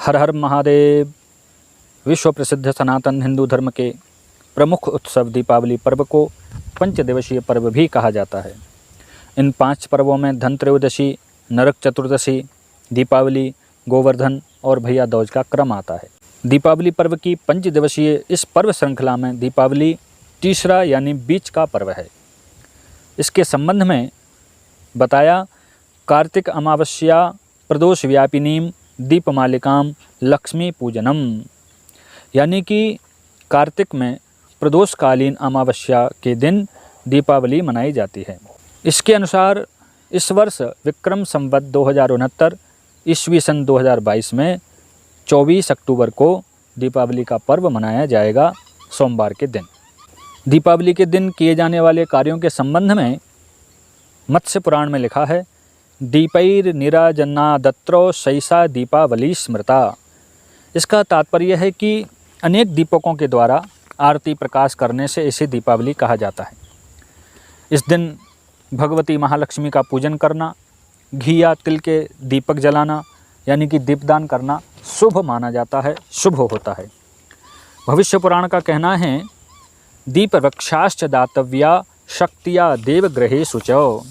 हर हर महादेव। विश्व प्रसिद्ध सनातन हिंदू धर्म के प्रमुख उत्सव दीपावली पर्व को पंचदिवसीय पर्व भी कहा जाता है। इन 5 पर्वों में धनत्रयोदशी, नरक चतुर्दशी, दीपावली, गोवर्धन और भैया दूज का क्रम आता है। दीपावली पर्व की पंचदिवसीय इस पर्व श्रृंखला में दीपावली तीसरा यानी बीच का पर्व है। इसके संबंध में बताया, कार्तिक अमावस्या प्रदोष व्यापिनीम दीपमालिकाम लक्ष्मी पूजनम, यानी कि कार्तिक में प्रदोषकालीन अमावस्या के दिन दीपावली मनाई जाती है। इसके अनुसार इस वर्ष विक्रम संवत 2069 ईस्वी सन 2022 में 24 अक्टूबर को दीपावली का पर्व मनाया जाएगा, सोमवार के दिन। दीपावली के दिन किए जाने वाले कार्यों के संबंध में मत्स्य पुराण में लिखा है, दीपैर निराजन्नादत्रो सैसा दीपावली स्मृता। इसका तात्पर्य है कि अनेक दीपकों के द्वारा आरती प्रकाश करने से इसे दीपावली कहा जाता है। इस दिन भगवती महालक्ष्मी का पूजन करना, घी या तिल के दीपक जलाना यानी कि दीपदान करना शुभ माना जाता है, शुभ होता है। भविष्य पुराण का कहना है, दीप वृक्षाश्च दातव्या शक्तिया देवगृहेषु च,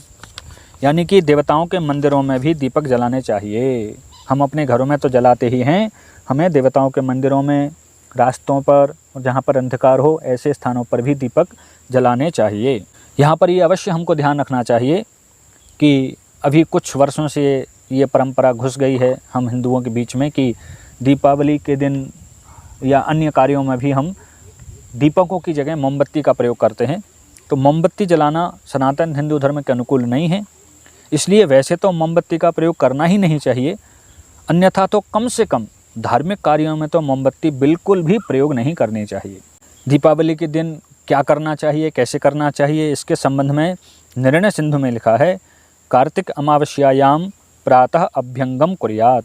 यानी कि देवताओं के मंदिरों में भी दीपक जलाने चाहिए। हम अपने घरों में तो जलाते ही हैं, हमें देवताओं के मंदिरों में, रास्तों पर, जहाँ पर अंधकार हो ऐसे स्थानों पर भी दीपक जलाने चाहिए। यहाँ पर ये अवश्य हमको ध्यान रखना चाहिए कि अभी कुछ वर्षों से ये परंपरा घुस गई है हम हिंदुओं के बीच में कि दीपावली के दिन या अन्य कार्यों में भी हम दीपकों की जगह मोमबत्ती का प्रयोग करते हैं। तो मोमबत्ती जलाना सनातन हिंदू धर्म के अनुकूल नहीं है, इसलिए वैसे तो मोमबत्ती का प्रयोग करना ही नहीं चाहिए, अन्यथा तो कम से कम धार्मिक कार्यों में तो मोमबत्ती बिल्कुल भी प्रयोग नहीं करनी चाहिए। दीपावली के दिन क्या करना चाहिए, कैसे करना चाहिए, इसके संबंध में निर्णय सिंधु में लिखा है, कार्तिक अमावस्यायाम प्रातः अभ्यंगम कुर्यात,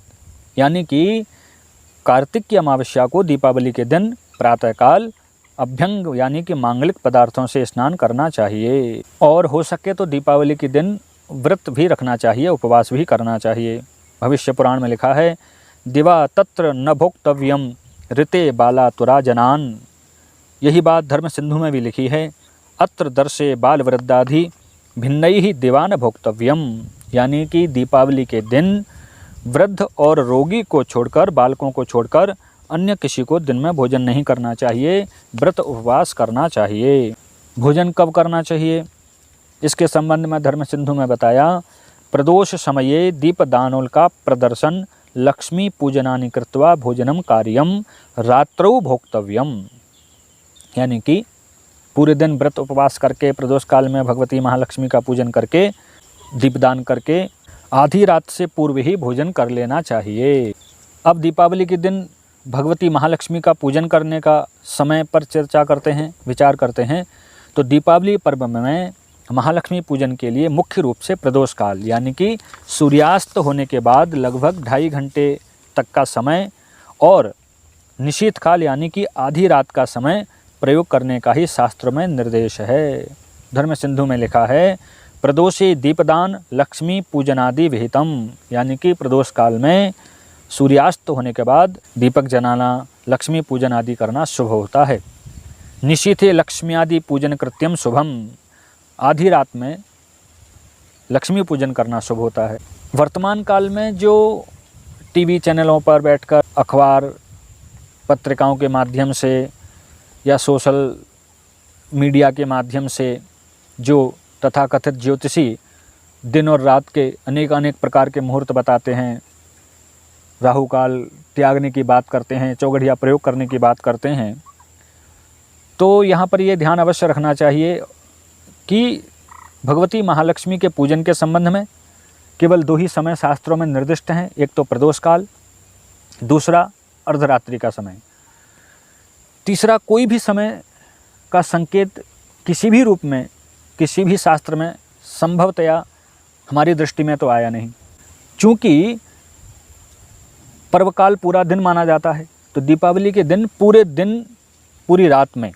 यानी कि कार्तिक की अमावस्या को दीपावली के दिन प्रातःकाल अभ्यंग यानी कि मांगलिक पदार्थों से स्नान करना चाहिए। और हो सके तो दीपावली के दिन व्रत भी रखना चाहिए, उपवास भी करना चाहिए। भविष्य पुराण में लिखा है, दिवा तत्र न भोक्तव्यम ऋते बाला तुरा जनान। यही बात धर्म सिंधु में भी लिखी है, अत्र दर्शे बाल वृद्धाधि भिन्नैहि दिवा न भोक्तव्यम, यानी कि दीपावली के दिन वृद्ध और रोगी को छोड़कर, बालकों को छोड़कर अन्य किसी को दिन में भोजन नहीं करना चाहिए, व्रत उपवास करना चाहिए। भोजन कब करना चाहिए, इसके संबंध में धर्म सिंधु में बताया, प्रदोष समये दीपदानोल का प्रदर्शन लक्ष्मी पूजनानि कृत्वा भोजनम कार्यम रात्रौ भोक्तव्यम, यानी कि पूरे दिन व्रत उपवास करके प्रदोष काल में भगवती महालक्ष्मी का पूजन करके, दीपदान करके आधी रात से पूर्व ही भोजन कर लेना चाहिए। अब दीपावली के दिन भगवती महालक्ष्मी का पूजन करने का समय पर चर्चा करते हैं, विचार करते हैं। तो दीपावली पर्व में महालक्ष्मी पूजन के लिए मुख्य रूप से प्रदोष काल यानी कि सूर्यास्त होने के बाद लगभग 2.5 घंटे तक का समय और निशीथ काल यानी कि आधी रात का समय प्रयोग करने का ही शास्त्रों में निर्देश है। धर्म सिंधु में लिखा है, प्रदोषे दीपदान लक्ष्मी पूजनादि विहितम, यानी कि प्रदोष काल में सूर्यास्त होने के बाद दीपक जलाना, लक्ष्मी पूजन आदि करना शुभ होता है। निशीथे लक्ष्मी आदि पूजन कृत्यम शुभम, आधी रात में लक्ष्मी पूजन करना शुभ होता है। वर्तमान काल में जो टीवी चैनलों पर बैठकर अखबार पत्रिकाओं के माध्यम से या सोशल मीडिया के माध्यम से जो तथाकथित ज्योतिषी दिन और रात के अनेक प्रकार के मुहूर्त बताते हैं, राहु काल त्यागने की बात करते हैं, चौघड़िया प्रयोग करने की बात करते हैं, तो यहाँ पर ये ध्यान अवश्य रखना चाहिए कि भगवती महालक्ष्मी के पूजन के संबंध में केवल 2 ही समय शास्त्रों में निर्दिष्ट हैं, एक तो प्रदोष काल, दूसरा अर्धरात्रि का समय। तीसरा कोई भी समय का संकेत किसी भी रूप में, किसी भी शास्त्र में संभवतया हमारी दृष्टि में तो आया नहीं। चूँकि पर्वकाल पूरा दिन माना जाता है, तो दीपावली के दिन पूरे दिन, पूरी रात में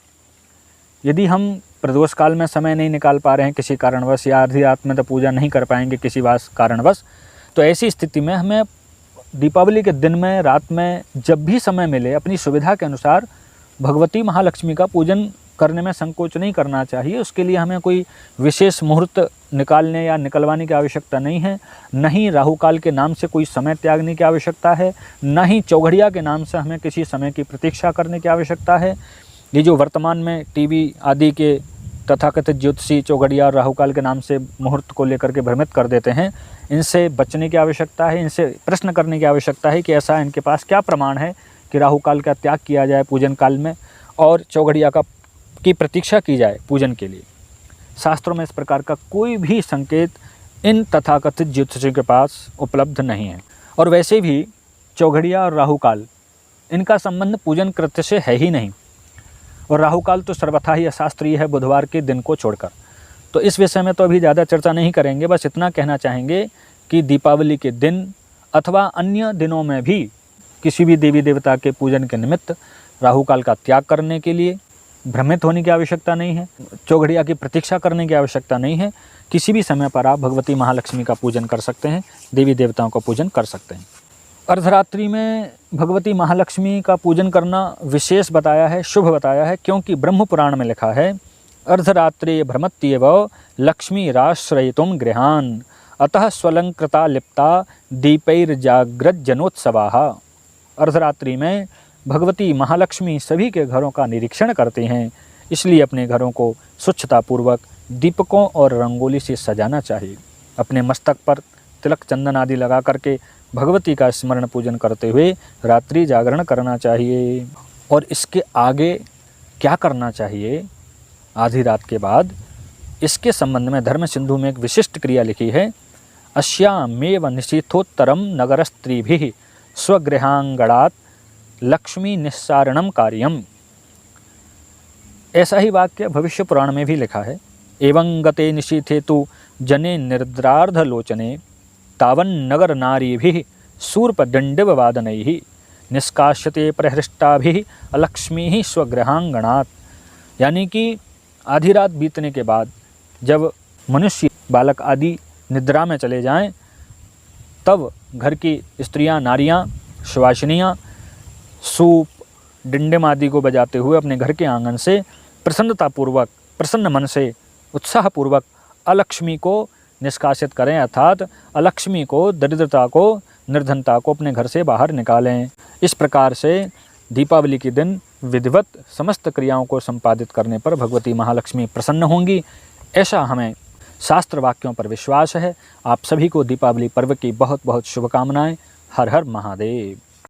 यदि हम प्रदोष काल में समय नहीं निकाल पा रहे हैं किसी कारणवश, या आधी रात में तो पूजा नहीं कर पाएंगे किसी कारणवश, तो ऐसी स्थिति में हमें दीपावली के दिन में, रात में, जब भी समय मिले अपनी सुविधा के अनुसार भगवती महालक्ष्मी का पूजन करने में संकोच नहीं करना चाहिए। उसके लिए हमें कोई विशेष मुहूर्त निकालने या निकलवाने की आवश्यकता नहीं है, न ही राहु काल के नाम से कोई समय त्यागने की आवश्यकता है, न ही चौघड़िया के नाम से हमें किसी समय की प्रतीक्षा करने की आवश्यकता है। ये जो वर्तमान में टीवी आदि के तथाकथित ज्योतिषी चौघड़िया और राहु काल के नाम से मुहूर्त को लेकर के भ्रमित कर देते हैं, इनसे बचने की आवश्यकता है। इनसे प्रश्न करने की आवश्यकता है कि ऐसा इनके पास क्या प्रमाण है कि राहु काल का त्याग किया जाए पूजन काल में और चौघड़िया की प्रतीक्षा की जाए पूजन के लिए। शास्त्रों में इस प्रकार का कोई भी संकेत इन तथाकथित ज्योतिषियों के पास उपलब्ध नहीं है। और वैसे भी चौघड़िया और राहु काल, इनका संबंध पूजन कृत्य से है ही नहीं, और राहु काल तो सर्वथा ही अशास्त्रीय है बुधवार के दिन को छोड़कर। तो इस विषय में तो अभी ज़्यादा चर्चा नहीं करेंगे, बस इतना कहना चाहेंगे कि दीपावली के दिन अथवा अन्य दिनों में भी किसी भी देवी देवता के पूजन के निमित्त राहु काल का त्याग करने के लिए भ्रमित होने की आवश्यकता नहीं है, चौघड़िया की प्रतीक्षा करने की आवश्यकता नहीं है। किसी भी समय पर आप भगवती महालक्ष्मी का पूजन कर सकते हैं, देवी देवताओं का पूजन कर सकते हैं। अर्धरात्रि में भगवती महालक्ष्मी का पूजन करना विशेष बताया है, शुभ बताया है, क्योंकि ब्रह्म पुराण में लिखा है अर्धरात्रे भ्रमत्येव लक्ष्मीराश्रयितुं गृहान् अतः स्वलंकृता लिप्ता दीपैर्जाग्रज्जनोत्सवाः। अर्धरात्रि में भगवती महालक्ष्मी सभी के घरों का निरीक्षण करते हैं, इसलिए अपने घरों को स्वच्छतापूर्वक दीपकों और रंगोली से सजाना चाहिए। अपने मस्तक पर तिलक चंदन आदि लगा करके भगवती का स्मरण पूजन करते हुए रात्रि जागरण करना चाहिए। और इसके आगे क्या करना चाहिए आधी रात के बाद, इसके संबंध में धर्म सिंधु में एक विशिष्ट क्रिया लिखी है। अश्यामेव निशीथोत्तरम नगरस्त्रीभिः स्वगृहांगणात् लक्ष्मी निस्सारणम कार्यम। ऐसा ही वाक्य भविष्य पुराण में भी लिखा है। एवं गते निशीथे तु जने निर्द्रार्धलोचने तावन्नगर नारीभिः शूर्पदण्डववादनैः निष्काश्यते प्रहृष्टाभिः अलक्ष्मीः स्वगृहांगणात्। यानी कि आधी रात बीतने के बाद जब मनुष्य, बालक आदि निद्रा में चले जाएं, तब घर की स्त्रियां, नारियां, सुवासिनियां सूप, डिंडिम आदि को बजाते हुए अपने घर के आंगन से प्रसन्नतापूर्वक, प्रसन्न मन से, उत्साहपूर्वक अलक्ष्मी को निष्कासित करें, अर्थात अलक्ष्मी को, दरिद्रता को, निर्धनता को अपने घर से बाहर निकालें। इस प्रकार से दीपावली के दिन विधिवत समस्त क्रियाओं को संपादित करने पर भगवती महालक्ष्मी प्रसन्न होंगी, ऐसा हमें शास्त्र वाक्यों पर विश्वास है। आप सभी को दीपावली पर्व की बहुत बहुत शुभकामनाएं। हर हर महादेव।